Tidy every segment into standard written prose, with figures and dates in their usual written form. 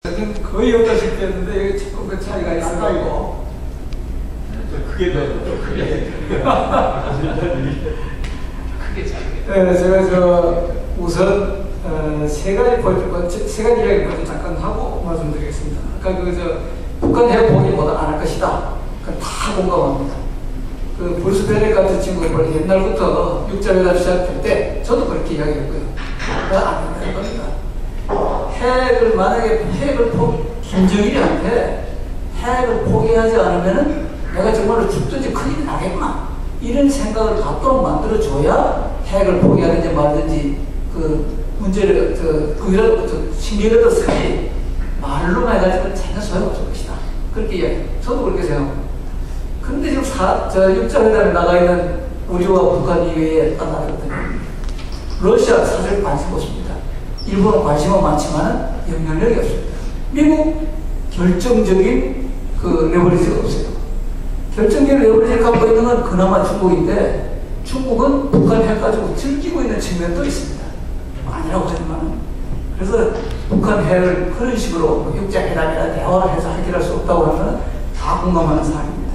거의 없다시피 했는데 여기 조금 그 차이가 있어가지고 크게 더 크게 네, 제가 우선 세 가지 이야기 먼저 잠깐 하고 말씀드리겠습니다. 아까 북한 해협 포기보다 안 할 것이다. 그건 다 공감합니다. 그 브루스 베넷 같은 친구가 옛날부터 육자회담 시작할 때 저도 그렇게 이야기했고요. 안 된다는 겁니다. 핵을 만약에 김정일이한테 핵을 포기하지 않으면은 내가 정말로 죽든지 큰일이 나겠구나 이런 생각을 갖도록 만들어줘야 핵을 포기하든지 말든지 그 문제를 신경이라도 쓰지 말로만 해가지고 전혀 소용없을 것이다. 그렇게 이야기해요. 저도 그렇게 생각합니다. 그런데 지금 육자회담에 나가 있는 우리와 북한 이외에 딴 나라들은 러시아 사실 관심 없습니다. 일본은 관심은 많지만 영향력이 없습니다. 미국 결정적인 레버리지가 없어요. 결정적인 레버리지를 갖고 있는 건 그나마 중국인데 중국은 북한 핵 가지고 즐기고 있는 측면도 있습니다. 아니라고 하지만 그래서 북한 핵을 그런 식으로 육자회담이나 대화를 해서 해결할 수 없다고 하면 다 공감하는 사항입니다.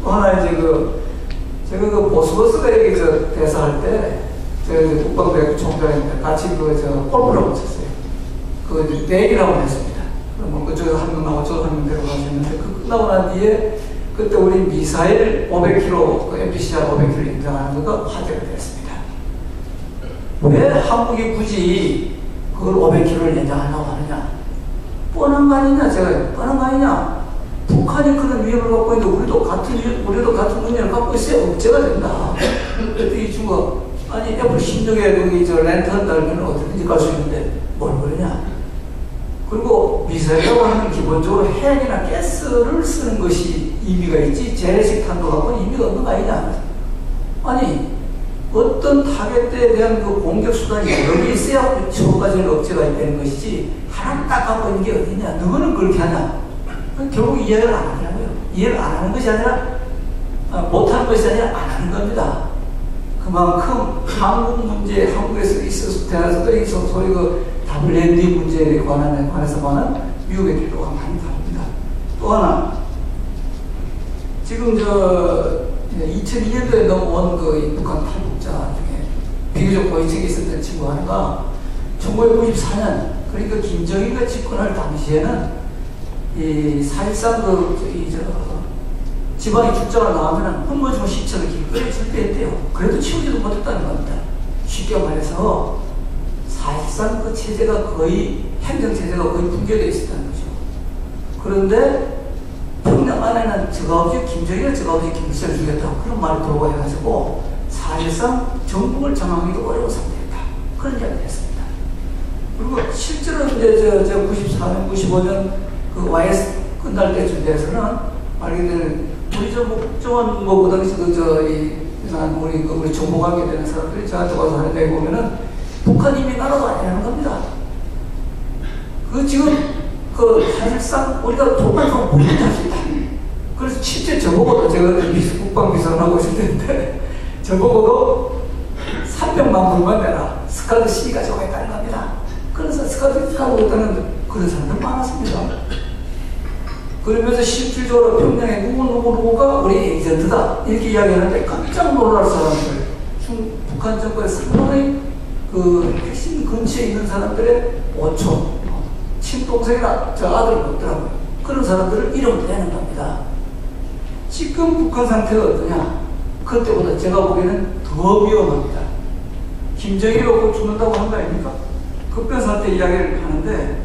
또 하나 제가 보스버스가 여기 대사할 때 제가 국방부 총장인데 같이 골프라고 쳤어요. 내일이라고 했습니다. 그럼 그쪽에서 한 명 나오고 저도 한 명 데려가셨는데 끝나고 난 뒤에 그때 우리 미사일 500km, MBCR 500km 인정하는 거가 화제가 됐습니다. 왜 한국이 굳이 그걸 500km를 연장하려고 하느냐? 뻔한 거 아니냐? 뻔한 거 아니냐? 북한이 그런 위협을 갖고 있는데 우리도 같은 문제를 갖고 있어야 억제가 된다. 그때 이 친구가 아니 애플 신중에 랜턴 달면 어디든지 갈 수 있는데 뭘 그러냐? 그리고 미사일이라고 하면 기본적으로 핵이나 가스를 쓰는 것이 의미가 있지 재래식 탄도 갖고는 의미가 없는 거 아니냐? 아니 어떤 타겟에 대한 공격 수단이 여러 개 있어야 처음까지는 억제가 되는 것이지 하나 딱 갖고 있는 게 어디냐? 너는 그렇게 하냐? 결국 이해를 안 하냐고요. 이해를 안 하는 것이 아니라 못하는 것이 아니라 안 하는 겁니다. 그만큼 한국 문제, 한국에서 있어서 대해서도 이 소위 WMD 문제에 관해서만은 미국의 태도가 많이 다릅니다. 또 하나, 지금 2002년도에 넘어온 북한 탈북자 중에 비교적 고위층에 있었던 친구 하나가 1994년, 그러니까 김정일과 집권할 당시에는 사실상 지방에 출장을 나가면 흠모지고 시청을 길거리에 절대했대요. 그래도 치우지도 못했다는 겁니다. 쉽게 말해서 사실상 그 체제가 거의 행정체제가 거의 붕괴되어 있었다는 거죠. 그런데 평양 안에는 김정일은 저가 없이 김일성을 죽였다 그런 말이 돌고 해가지고 사실상 정국을 정하기도 어려운 상태였다. 그런 이야기를 했습니다. 그리고 실제로 이제 94년, 95년 YS 끝날 때쯤 돼서는 말 그대로 우리 국정원 그 당시 우리 정보관계 되는 사람들이 저한테 와서 하는 얘기 보면은 북한 이미 나라도 아니라는 겁니다. 지금 사실상 우리가 돈만 좀 모르게 할 수 있다. 그래서 실제 저보고도 제가 국방비서를 하고 있을 텐데 저보고도 300만 불만 내라. 스카드 C 가지고 있다는 겁니다. 그래서 스카드 가지고 있다는 그런 사람들 많았습니다. 그러면서 실질적으로 평양에 누구가 우리 에이전트다 이렇게 이야기하는데 깜짝 놀랄 사람들, 북한 정권의 상당히 핵심 근처에 있는 사람들의 오촌, 친동생이나 저 아들을 없더라고요. 그런 사람들을 이름을 내는 겁니다. 지금 북한 상태가 어떠냐? 그때보다 제가 보기에는 더 위험합니다. 김정일이 오고 죽는다고 하는 거 아닙니까? 급변사태 이야기를 하는데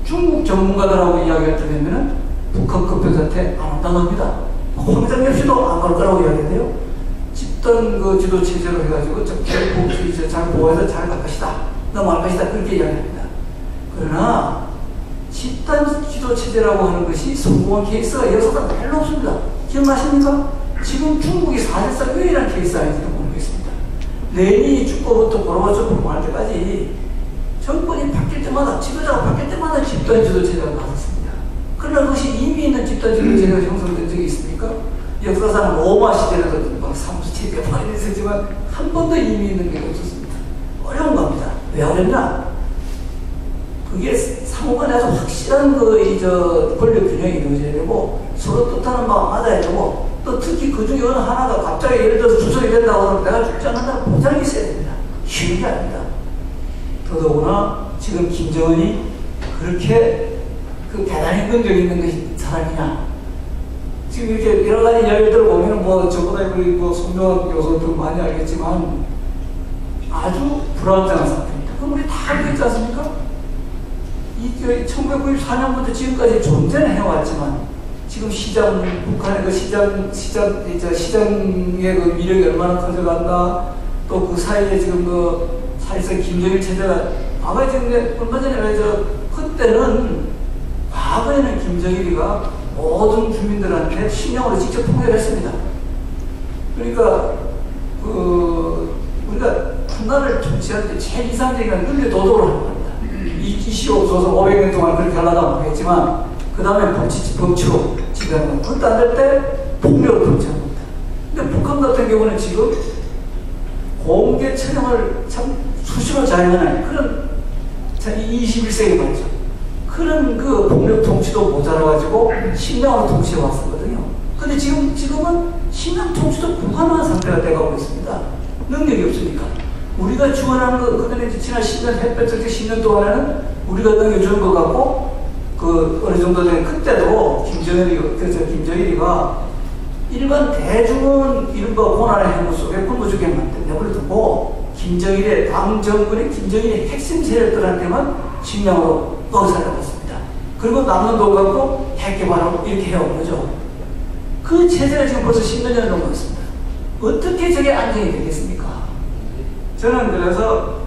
중국 전문가들하고 이야기할 때 되면은 북한 급변사태 안 한다고 합니다. 황정엽 씨도 안 갈 거라고 이야기해요. 집단 지도 체제로 해가지고 잘 보호해서 잘 갈 것이다. 넘어갈 것이다. 그렇게 이야기합니다. 그러나 집단 지도 체제라고 하는 것이 성공한 케이스가 여기서가 별로 없습니다. 기억나십니까? 지금 중국이 사실상 유일한 케이스 아닌지도 모르겠습니다. 레닌이 죽고부터 고르바초프 할 때까지 정권이 바뀔 때마다 지도자가 바뀔 때마다 집단 지도 체제가 나섰습니다. 그러나 그것이 의미 있는 집단 지도 체제가 형성된 적이 있습니까? 역사상 로마 시대에도 사무실이 몇 번이나 있었지만 한 번도 의미 있는 게 없었습니다. 어려운 겁니다. 왜 어렵냐? 그게 상호간에 아주 확실한 권력 균형이 이루어져야 되고 서로 뜻하는 바가 맞아야 되고 또 특히 그 중에 어느 하나가 갑자기 예를 들어서 주석이 된다고 하면 내가 죽지 않는다는 보장이 있어야 됩니다. 쉬운 게 아닙니다. 더더구나 지금 김정은이 그렇게 대단히 능력 있는 사람이냐. 지금 이렇게 여러 가지 이야기를 들어보면 저보다 선명한 교수들 많이 알겠지만 아주 불안정한 상태입니다. 그럼 우리 다 알고 있지 않습니까? 1994년부터 지금까지 존재는 해왔지만 지금 북한의 시장의 미력이 얼마나 커져간다. 또 그 사이에 지금 사실상 김정일 체제가 과거에 지금 얼마 전에 그때는 과거에는 김정일이가 모든 주민들한테 식량으로 직접 통제를 했습니다. 그러니까 우리가 군나라를 통치할 때 제일 이상적인 건 윤리 도덕으로 하는 겁니다. 이시옵소서 500년 동안 그렇게 하려다 모르겠지만 그 다음에 법치로 지배하는 겁니다. 그것도 안 될 때 폭력으로 통치하는 겁니다. 근데 북한 같은 경우는 지금 공개 처형을 참 수시로 자행하는 그런 21세기 말이죠. 그런 폭력 통치도 모자라가지고 식량으로 통치해 왔었거든요. 근데 지금은 식량 통치도 불가능한 상태가 돼가고 있습니다. 능력이 없으니까. 우리가 주원하는 그전에 지난 10년, 햇볕 10년 동안에는 우리가 능력주는 것 같고, 어느 정도 된 그때도 김정일이가 일반 대중은 이른바 고난의 행보 속에 굶어 죽게 내버려두고, 김정일의 당 정권의 김정일의 핵심 세력들한테만 식량으로 먹살을 했습니다. 그리고 남는 돈 갖고 핵 개발하고 이렇게 해온 거죠. 그 체제가 지금 벌써 10년을 넘었습니다. 어떻게 저게 안정이 되겠습니까? 저는 그래서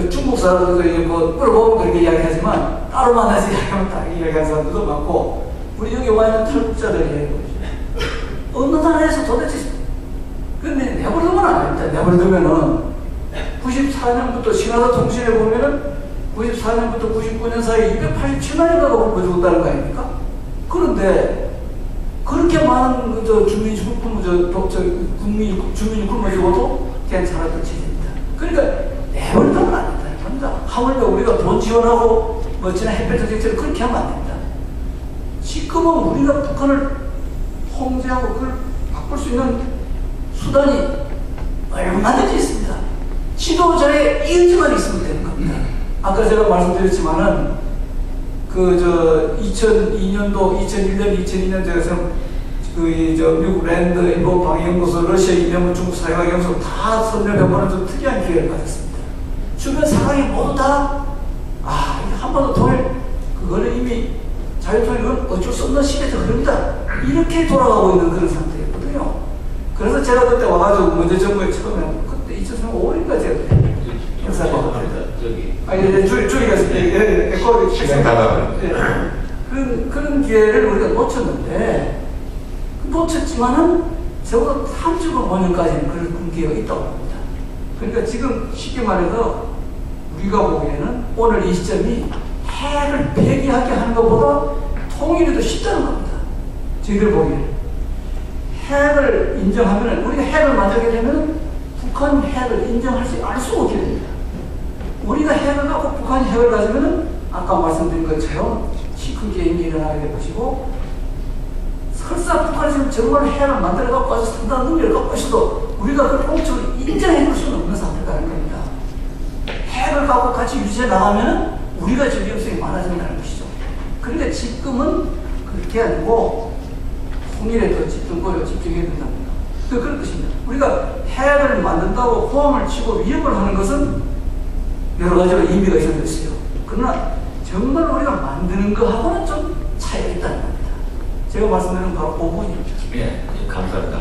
중국 사람들도 물어보면 그렇게 이야기하지만 따로 만나서 이야기하면 다르게 이야기하는 사람들도 많고 우리 여기 와 있는 탈북자들이 어느 나라에서 도대체 근데 내버려두면 안 됩니다. 내버려두면은 94년부터 신화사 통신에 보면은 94년부터 99년 사이 287만인가가 굶어 죽었다는 거 아닙니까? 그런데 그렇게 많은 주민이 굶어 죽어도 괜찮았던 체제입니다. 그러니까 내버려두면 안 된다는 겁니다. 하물며 우리가 돈 지원하고 멋지나 햇볕 정책처럼 그렇게 하면 안 됩니다. 지금은 우리가 북한을 통제하고 그걸 바꿀 수 있는 수단이 얼마든지 있습니다. 지도자의 의지만 있으면 되는 겁니다. 아까 제가 말씀드렸지만은 2002년도, 2001년, 2002년 미국 랜드 일본 방위연구소, 러시아 이명훈 중국 사회과학연구소 다 선별해보는 좀 특이한 기회를 가졌습니다. 주변 상황이 모두 다 한 번도 통일 그거는 이미 자유통일은 어쩔 수 없는 시대적 흐름이다. 이렇게 돌아가고 있는 그런 상태였거든요. 그래서 제가 그때 와가지고 문제 정부에 처음에 그때 2003년 5월인가 제가 역사를 시간 가다 그런 기회를 우리가 놓쳤지만은 적어도 35년까지는 그런 기회가 있다고 봅니다. 그러니까 지금 쉽게 말해서 우리가 보기에는 오늘 이 시점이 핵을 폐기하게 하는 것보다 통일이 더 쉽다는 겁니다. 저희들 보기에는. 핵을 인정하면, 우리가 핵을 만들게 되면 북한 핵을 인정할 수 없게 됩니다. 우리가 핵을 갖고 북한이 핵을 가지면 아까 말씀드린 것처럼 키 큰 게임이 일어나게 될 것이고, 설사 북한이 지금 정말 핵을 만들어 갖고 와서 상당한 능력을 갖고 있어도 우리가 그걸 공적으로 인정해 줄 수는 없는 상태라는 겁니다. 핵을 갖고 같이 유지해 나가면 우리가 저 위험성이 많아진다는 것이죠. 그러니까 지금은 그렇게 아니고 통일에 더 집중해야 된답니다. 그런 것입니다. 우리가 핵을 만든다고 호함을 치고 위협을 하는 것은 여러 가지로 의미가 있어요. 그러나 정말 우리가 만드는 거하고는 좀 차이가 있다는 겁니다. 제가 말씀드리는 바로 그 부분입니다. 예, 감사합니다.